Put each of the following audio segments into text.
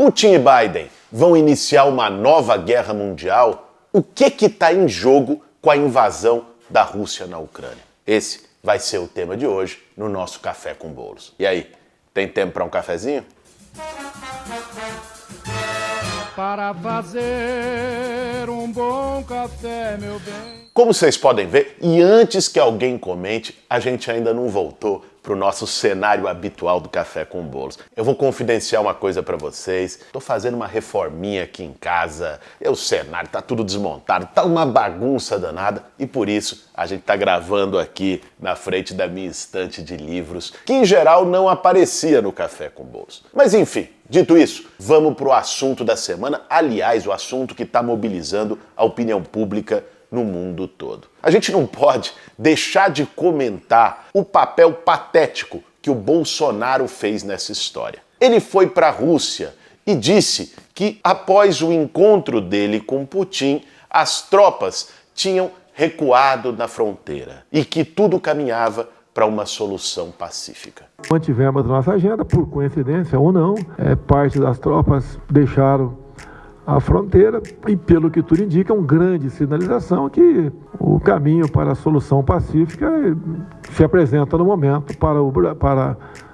Putin e Biden vão iniciar uma nova guerra mundial? O que está em jogo com a invasão da Rússia na Ucrânia? Esse vai ser o tema de hoje no nosso Café com Bolos. E aí, tem tempo para um cafezinho? Para fazer um bom café, meu bem. Como vocês podem ver, e antes que alguém comente, a gente ainda não voltou para o nosso cenário habitual do Café com Bolos. Eu vou confidenciar uma coisa para vocês. Tô fazendo uma reforminha aqui em casa. O cenário tá tudo desmontado, tá uma bagunça danada e por isso a gente tá gravando aqui na frente da minha estante de livros, que em geral não aparecia no Café com Bolos. Mas enfim, dito isso, vamos pro assunto da semana. Aliás, o assunto que tá mobilizando a opinião pública no mundo todo. A gente não pode deixar de comentar o papel patético que o Bolsonaro fez nessa história. Ele foi para a Rússia e disse que após o encontro dele com Putin, as tropas tinham recuado na fronteira e que tudo caminhava para uma solução pacífica. Mantivemos a nossa agenda, por coincidência ou não, parte das tropas deixaram a fronteira e, pelo que tudo indica, é uma grande sinalização que o caminho para a solução pacífica se apresenta no momento para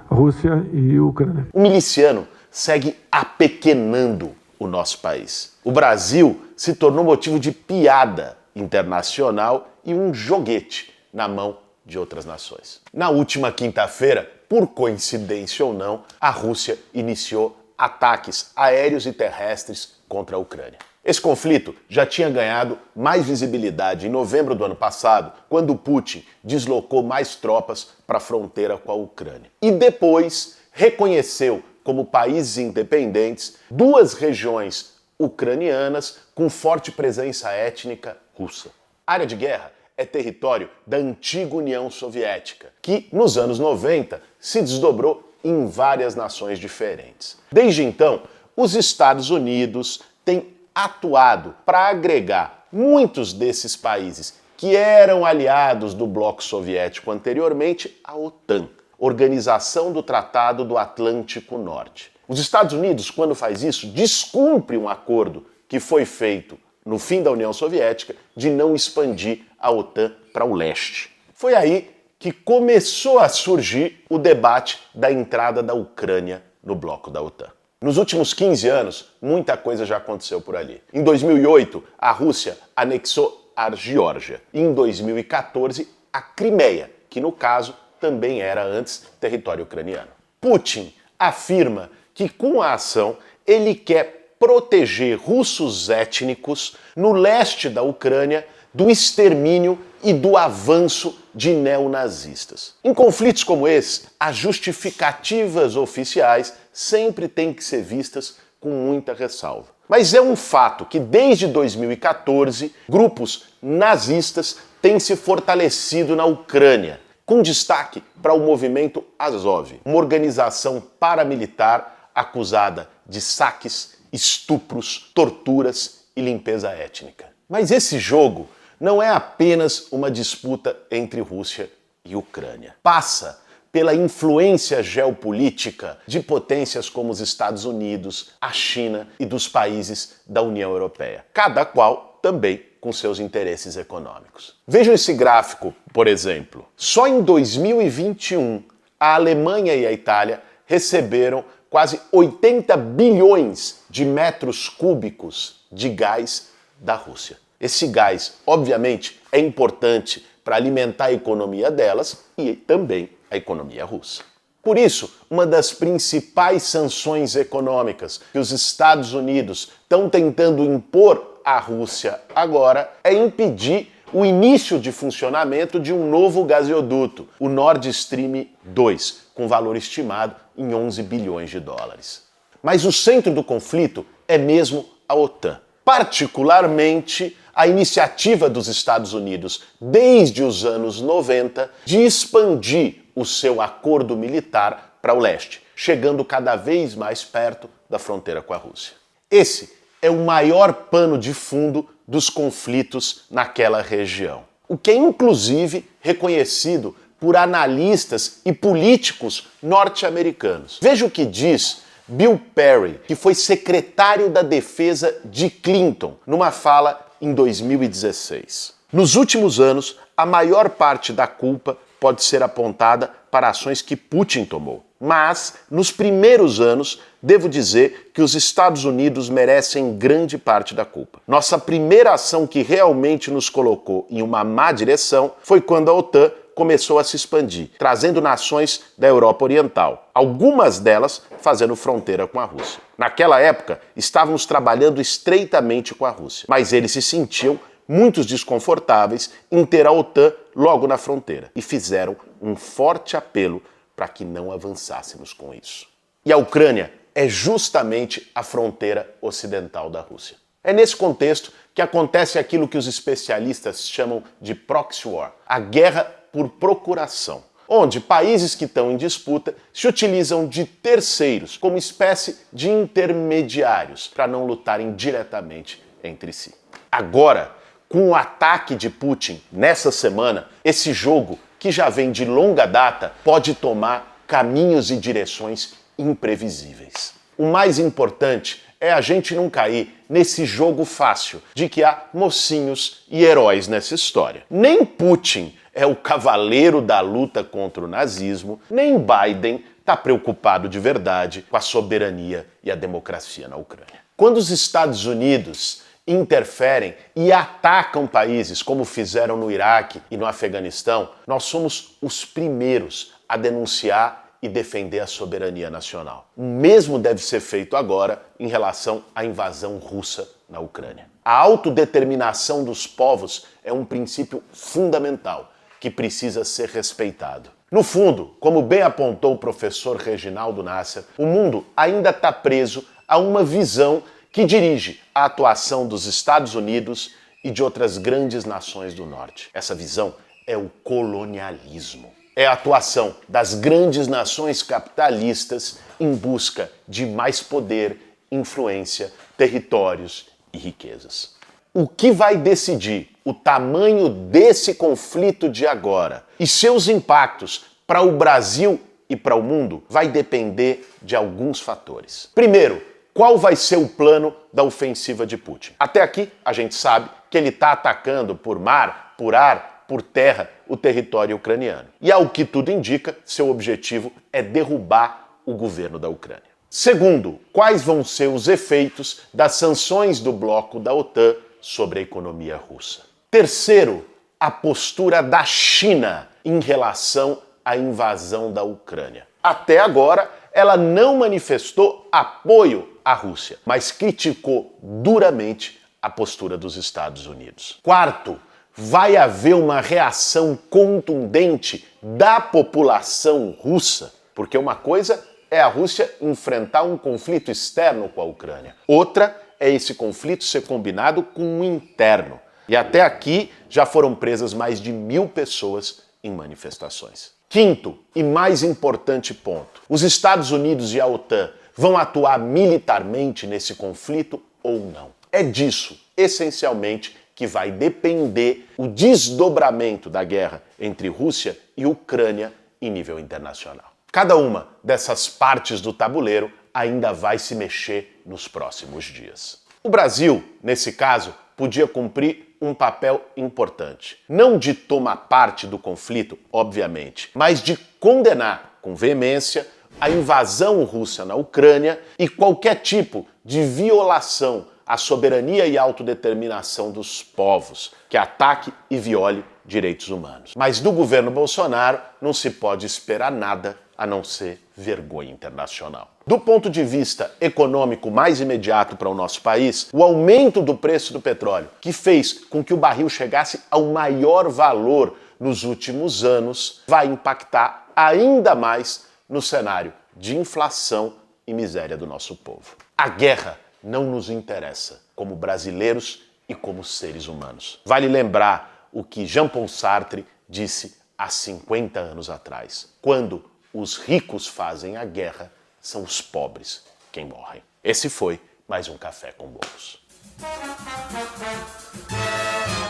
a Rússia e a Ucrânia. O miliciano segue apequenando o nosso país. O Brasil se tornou motivo de piada internacional e um joguete na mão de outras nações. Na última quinta-feira, por coincidência ou não, a Rússia iniciou ataques aéreos e terrestres contra a Ucrânia. Esse conflito já tinha ganhado mais visibilidade em novembro do ano passado, quando Putin deslocou mais tropas para a fronteira com a Ucrânia. E depois reconheceu como países independentes duas regiões ucranianas com forte presença étnica russa. A área de guerra é território da antiga União Soviética, que nos anos 90 se desdobrou em várias nações diferentes. Desde então, os Estados Unidos têm atuado para agregar muitos desses países que eram aliados do bloco soviético anteriormente à OTAN, Organização do Tratado do Atlântico Norte. Os Estados Unidos, quando faz isso, descumpre um acordo que foi feito no fim da União Soviética de não expandir a OTAN para o leste. Foi aí que começou a surgir o debate da entrada da Ucrânia no bloco da OTAN. Nos últimos 15 anos, muita coisa já aconteceu por ali. Em 2008, a Rússia anexou a Geórgia. E em 2014, a Crimeia, que no caso também era antes território ucraniano. Putin afirma que com a ação ele quer proteger russos étnicos no leste da Ucrânia do extermínio e do avanço de neonazistas. Em conflitos como esse, as justificativas oficiais sempre têm que ser vistas com muita ressalva. Mas é um fato que desde 2014, grupos nazistas têm se fortalecido na Ucrânia, com destaque para o movimento Azov, uma organização paramilitar acusada de saques, estupros, torturas e limpeza étnica. Mas esse jogo não é apenas uma disputa entre Rússia e Ucrânia. Passa pela influência geopolítica de potências como os Estados Unidos, a China e dos países da União Europeia, cada qual também com seus interesses econômicos. Vejam esse gráfico, por exemplo. Só em 2021, a Alemanha e a Itália receberam quase 80 bilhões de metros cúbicos de gás da Rússia. Esse gás, obviamente, é importante para alimentar a economia delas e também a economia russa. Por isso, uma das principais sanções econômicas que os Estados Unidos estão tentando impor à Rússia agora é impedir o início de funcionamento de um novo gasoduto, o Nord Stream 2, com valor estimado em 11 bilhões de dólares. Mas o centro do conflito é mesmo a OTAN. Particularmente a iniciativa dos Estados Unidos, desde os anos 90, de expandir o seu acordo militar para o leste, chegando cada vez mais perto da fronteira com a Rússia. Esse é o maior pano de fundo dos conflitos naquela região, o que é inclusive reconhecido por analistas e políticos norte-americanos. Veja o que diz Bill Perry, que foi secretário da Defesa de Clinton, numa fala em 2016. Nos últimos anos, a maior parte da culpa pode ser apontada para ações que Putin tomou. Mas, nos primeiros anos, devo dizer que os Estados Unidos merecem grande parte da culpa. Nossa primeira ação que realmente nos colocou em uma má direção foi quando a OTAN começou a se expandir, trazendo nações da Europa Oriental, algumas delas fazendo fronteira com a Rússia. Naquela época, estávamos trabalhando estreitamente com a Rússia, mas eles se sentiam muitos desconfortáveis em ter a OTAN logo na fronteira e fizeram um forte apelo para que não avançássemos com isso. E a Ucrânia é justamente a fronteira ocidental da Rússia. É nesse contexto que acontece aquilo que os especialistas chamam de proxy war, a guerra por procuração, onde países que estão em disputa se utilizam de terceiros como espécie de intermediários para não lutarem diretamente entre si. Agora, com o ataque de Putin nessa semana, esse jogo, que já vem de longa data, pode tomar caminhos e direções imprevisíveis. O mais importante é a gente não cair nesse jogo fácil de que há mocinhos e heróis nessa história. Nem Putin é o cavaleiro da luta contra o nazismo, nem Biden está preocupado de verdade com a soberania e a democracia na Ucrânia. Quando os Estados Unidos interferem e atacam países como fizeram no Iraque e no Afeganistão, nós somos os primeiros a denunciar e defender a soberania nacional. O mesmo deve ser feito agora em relação à invasão russa na Ucrânia. A autodeterminação dos povos é um princípio fundamental que precisa ser respeitado. No fundo, como bem apontou o professor Reginaldo Nasser, o mundo ainda está preso a uma visão que dirige a atuação dos Estados Unidos e de outras grandes nações do Norte. Essa visão é o colonialismo. É a atuação das grandes nações capitalistas em busca de mais poder, influência, territórios e riquezas. O que vai decidir o tamanho desse conflito de agora e seus impactos para o Brasil e para o mundo vai depender de alguns fatores. Primeiro, qual vai ser o plano da ofensiva de Putin? Até aqui, a gente sabe que ele está atacando por mar, por ar, por terra, o território ucraniano. E ao que tudo indica, seu objetivo é derrubar o governo da Ucrânia. Segundo, quais vão ser os efeitos das sanções do bloco da OTAN sobre a economia russa? Terceiro, a postura da China em relação à invasão da Ucrânia. Até agora, ela não manifestou apoio à Rússia, mas criticou duramente a postura dos Estados Unidos. Quarto, vai haver uma reação contundente da população russa, porque uma coisa é a Rússia enfrentar um conflito externo com a Ucrânia, outra é esse conflito ser combinado com um interno. E até aqui já foram presas mais de 1.000 pessoas em manifestações. Quinto e mais importante ponto, os Estados Unidos e a OTAN vão atuar militarmente nesse conflito ou não? É disso, essencialmente, que vai depender o desdobramento da guerra entre Rússia e Ucrânia em nível internacional. Cada uma dessas partes do tabuleiro ainda vai se mexer nos próximos dias. O Brasil, nesse caso, podia cumprir um papel importante. Não de tomar parte do conflito, obviamente, mas de condenar com veemência a invasão russa na Ucrânia e qualquer tipo de violação à soberania e autodeterminação dos povos, que ataque e viole direitos humanos. Mas do governo Bolsonaro não se pode esperar nada a não ser vergonha internacional. Do ponto de vista econômico mais imediato para o nosso país, o aumento do preço do petróleo, que fez com que o barril chegasse ao maior valor nos últimos anos, vai impactar ainda mais no cenário de inflação e miséria do nosso povo. A guerra não nos interessa como brasileiros e como seres humanos. Vale lembrar o que Jean-Paul Sartre disse há 50 anos atrás. Quando os ricos fazem a guerra, são os pobres quem morrem. Esse foi mais um Café com Bolos.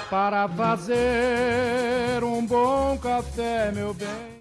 Para fazer um bom café, meu bem.